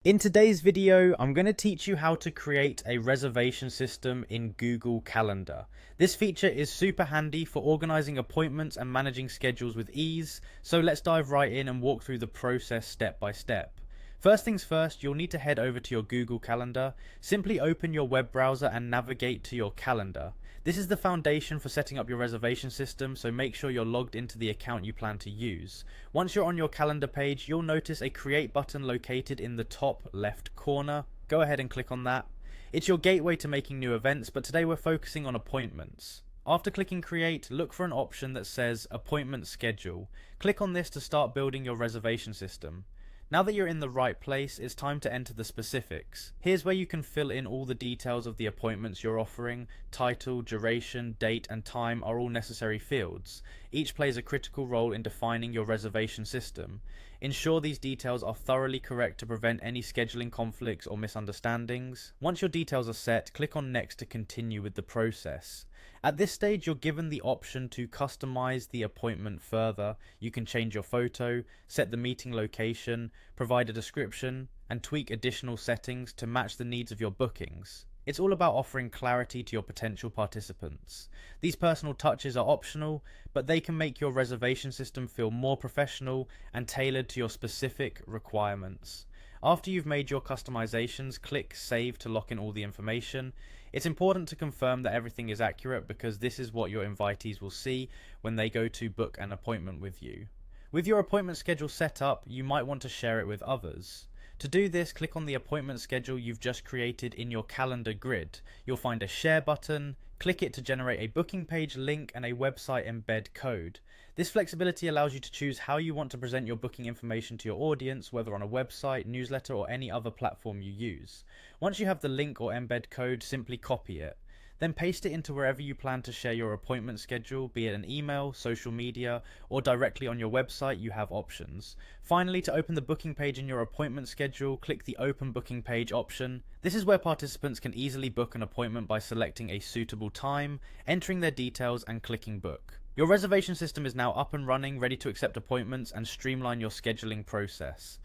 In today's video, I'm going to teach you how to create a reservation system in Google Calendar. This feature is super handy for organizing appointments and managing schedules with ease, so let's dive right in and walk through the process step by step. First things first, you'll need to head over to your Google Calendar. Simply open your web browser and navigate to your calendar. This is the foundation for setting up your reservation system, so make sure you're logged into the account you plan to use. Once you're on your calendar page, you'll notice a create button located in the top left corner. Go ahead and click on that. It's your gateway to making new events, but today we're focusing on appointments. After clicking create, look for an option that says appointment schedule. Click on this to start building your reservation system. Now that you're in the right place, it's time to enter the specifics. Here's where you can fill in all the details of the appointments you're offering. Title, duration, date, and time are all necessary fields. Each plays a critical role in defining your reservation system. Ensure these details are thoroughly correct to prevent any scheduling conflicts or misunderstandings. Once your details are set, click on next to continue with the process. At this stage, you're given the option to customize the appointment further. You can change your photo, set the meeting location, provide a description, and tweak additional settings to match the needs of your bookings. It's all about offering clarity to your potential participants. These personal touches are optional, but they can make your reservation system feel more professional and tailored to your specific requirements. After you've made your customizations, click Save to lock in all the information. It's important to confirm that everything is accurate because this is what your invitees will see when they go to book an appointment with you. With your appointment schedule set up, you might want to share it with others. To do this, click on the appointment schedule you've just created in your calendar grid. You'll find a share button. Click it to generate a booking page link and a website embed code. This flexibility allows you to choose how you want to present your booking information to your audience, whether on a website, newsletter, or any other platform you use. Once you have the link or embed code, simply copy it. Then paste it into wherever you plan to share your appointment schedule, be it an email, social media, or directly on your website. You have options. Finally, to open the booking page in your appointment schedule, click the Open Booking Page option. This is where participants can easily book an appointment by selecting a suitable time, entering their details, and clicking Book. Your reservation system is now up and running, ready to accept appointments and streamline your scheduling process.